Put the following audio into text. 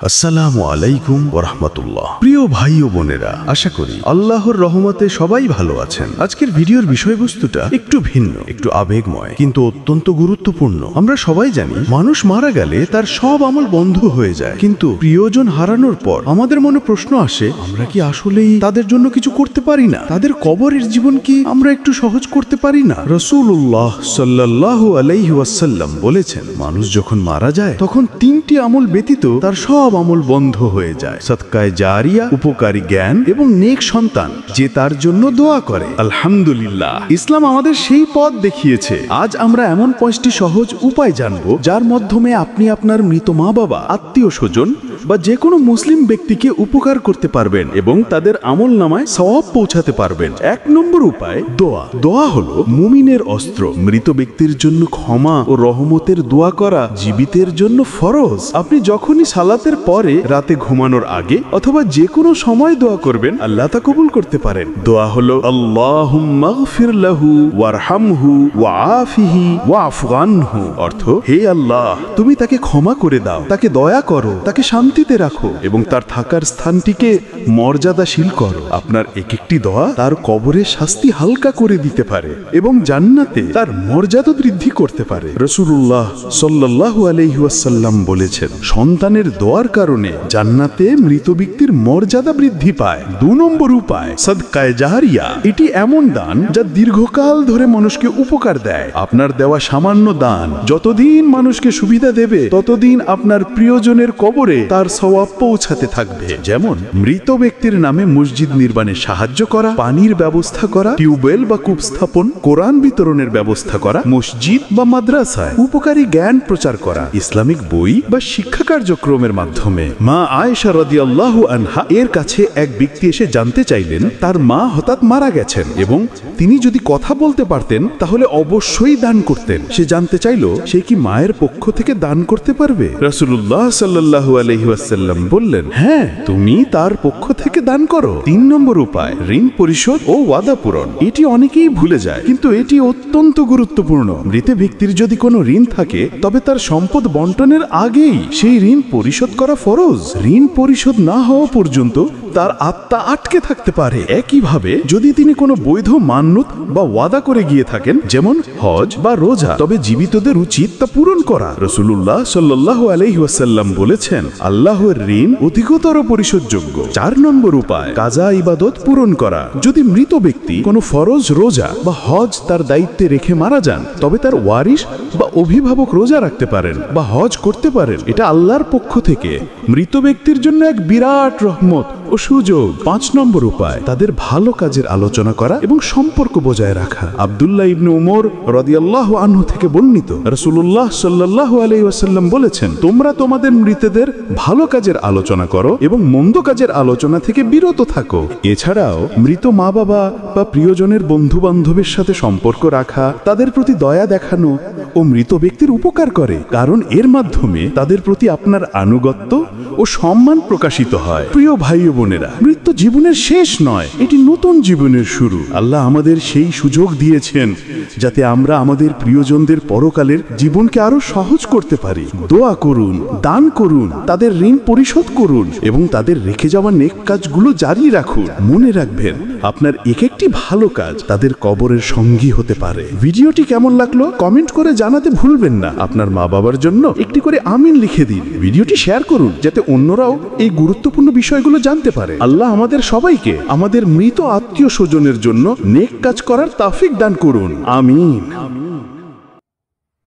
আসসালামু আলাইকুম ওয়া রাহমাতুল্লাহ। প্রিয় ভাই ও বোনেরা, আশা করি আল্লাহর রহমতে সবাই ভালো আছেন। আজকের ভিডিওর বিষয়বস্তুটা একটু ভিন্ন, একটু আবেগময়, কিন্তু অত্যন্ত গুরুত্বপূর্ণ। আমরা সবাই জানি মানুষ মারা গেলে তার সব আমল বন্ধ হয়ে যায়, কিন্তু প্রিয়জন হারানোর পর আমাদের মনে প্রশ্ন আসে, আমরা কি আসলেই তাদের জন্য কিছু করতে পারি না? তাদের কবরের জীবন কি আমরা একটু সহজ করতে পারি না? রাসূলুল্লাহ সাল্লাল্লাহু আলাইহি ওয়াসাল্লাম বলেছেন, মানুষ যখন মারা যায় তখন তিনটি আমল ব্যতীত তার সব আমল বন্ধ হয়ে যায়। সদকায়ে জারিয়া, উপকারী জ্ঞান এবং নেক সন্তান যে তার জন্য দোয়া করে। আলহামদুলিল্লাহ, ইসলাম আমাদের সেই পথ দেখিয়েছে। আজ আমরা এমন 5টি সহজ উপায় জানব যার মাধ্যমে আপনি আপনার মৃত মা বাবা, আত্মীয় স্বজন বা যে কোনো মুসলিম ব্যক্তিকে উপকার করতে পারবেন এবং তাদের আমল নামায় সওয়াব পৌঁছাতে পারবেন। 1 নম্বর উপায়, দোয়া। দোয়া হলো মুমিনের অস্ত্র। মৃত ব্যক্তির জন্য ক্ষমা ও রহমতের দোয়া করা জীবিতের জন্য ফরজ। আপনি যখনই সালাতের পরে, রাতে ঘুমানোর আগে অথবা যে কোনো সময় দোয়া করবেন, আল্লাহ তা কবুল করতে পারেন। দোয়া হলো আল্লাহুম্মা গফির লাহু ওয়ারহামহু ওয়াআফিহি ওয়াফু আনহু। অর্থ, হে আল্লাহ, তুমি তাকে ক্ষমা করে দাও, তাকে দয়া করো, তাকে শান্তিতে রাখো এবং তার থাকার স্থানটিকে মর্যাদাশীল করো। আপনার একটি দোয়া তার কবরে শাস্তি হালকা করে দিতে পারে এবং জান্নাতে তার মর্যাদা বৃদ্ধি করতে পারে। রাসূলুল্লাহ সাল্লাল্লাহু আলাইহি ওয়াসাল্লাম বলেছেন, সন্তানের দোয়ার কারণে জান্নাতে মৃত ব্যক্তির মর্যাদা বৃদ্ধি পায়। 2 নম্বর উপায়, সাদকায়ে জারিয়া। এটি এমন দান যা দীর্ঘকাল ধরে মানুষকে উপকার দেয়। আপনার দেওয়া সামান্য দান যতদিন মানুষকে সুবিধা দেবে, ততদিন আপনার প্রিয়জনের কবরে তার সওয়াব পৌঁছাতে থাকবে। যেমন মৃত ব্যক্তির নামে মসজিদ নির্মাণে সাহায্য করা, পানির ব্যবস্থা করা, টিউবওয়েল বা কূপ স্থাপন, কোরআন বিতরণের ব্যবস্থা করা, মসজিদ বা মাদ্রাসায় উপকারী জ্ঞান প্রচার করা, ইসলামিক বই বা শিক্ষা কার্যক্রমের মাধ্যমে। মা আয়েশা রাদিয়াল্লাহু আনহা এর কাছে এক ব্যক্তি এসে জানতে চাইলেন, তার মা হঠাৎ মারা গেছেন এবং তিনি যদি কথা বলতে পারতেন তাহলে অবশ্যই দান করতেন। সে জানতে চাইল, সে কি মায়ের পক্ষ থেকে দান করতে পারবে? রাসূলুল্লাহ সাল্লাল্লাহু আলাইহি ওয়াসাল্লাম বললেন, হ্যাঁ, তুমি তার পক্ষ থেকে দান করো। 3 নম্বর উপায়, ঋণ পরিশোধ ও ওয়াদা পূরণ। এটি অনেকেই ভুলে যায়, কিন্তু এটি অত্যন্ত গুরুত্বপূর্ণ। মৃত ব্যক্তির যদি কোনো ঋণ থাকে তবে তার সম্পদ বন্টনের আগেই সেই ঋণ পরিশোধ করা ফরজ। ঋণ পরিশোধ না হওয়া পর্যন্ত তার আত্মা আটকে থাকতে পারে। একইভাবে যদি তিনি কোনো বৈধ মান্যত বা ওয়াদা করে গিয়ে থাকেন, যেমন হজ বা রোজা, তবে জীবিতদের উচিত তা পূরণ করা। রাসূলুল্লাহ সাল্লাল্লাহু আলাইহি ওয়াসাল্লাম বলেছেন, আল্লাহর ঋণ অধিকতর পরিশোধযোগ্য। 4 নম্বর উপায়, কাজা ইবাদত পূরণ করা। যদি মৃত ব্যক্তি কোনো ফরজ রোজা বা হজ তার দায়িত্বে রেখে মারা যান, তবে তার ওয়ারিশ বা অভিভাবক রোজা রাখতে পারেন বা হজ করতে পারেন। এটা আল্লাহর পক্ষ থেকে মৃত ব্যক্তির জন্য এক বিরাট রহমত ও সুযোগ। 5 নম্বর উপায়, তাদের ভালো কাজের আলোচনা করা এবং সম্পর্ক বজায় রাখা। আব্দুল্লাহ ইবনে উমর রাদিয়াল্লাহু আনহু থেকে বর্ণিত, রাসূলুল্লাহ সাল্লাল্লাহু আলাইহি ওয়াসাল্লাম বলেছেন, তোমরা তোমাদের মৃতদের ভালো কাজের আলোচনা করো এবং মন্দ কাজের আলোচনা থেকে বিরত থাকো। এছাড়াও মৃত মা বাবা বা প্রিয়জনের বন্ধু বান্ধবের সাথে সম্পর্ক রাখা, তাদের প্রতি দয়া দেখানো ও মৃত ব্যক্তির উপকার করে, কারণ এর মাধ্যমে তাদের প্রতি আপনার আনুগত্য ও সম্মান প্রকাশিত হয়। প্রিয় ভাই ও বোনেরা, মৃত্যু জীবনের শেষ নয়, এটি নতুন জীবনের শুরু। আল্লাহ আমাদের সেই সুযোগ দিয়েছেন যাতে আমরা আমাদের প্রিয়জনদের পরকালের জীবনকে আরো সহজ করতে পারি। দোয়া করুন, দান করুন, তাদের ঋণ পরিশোধ করুন এবং তাদের রেখে যাওয়া নেক কাজগুলো জারি রাখুন। মনে রাখবেন, আপনার একটি ভালো কাজ তাদের কবরের সঙ্গী হতে পারে। ভিডিওটি কেমন লাগলো কমেন্ট করে জানাতে ভুলবেন না। আপনার মা বাবার জন্য একটি করে আমিন লিখে দিন। ভিডিওটি শেয়ার করুন যাতে অন্যরাও এই গুরুত্বপূর্ণ বিষয়গুলো জানতে পারে। আল্লাহ আমাদের সবাইকে আমাদের মৃত আত্মীয় স্বজনের জন্য নেক কাজ করার তৌফিক দান করুন। আমিন।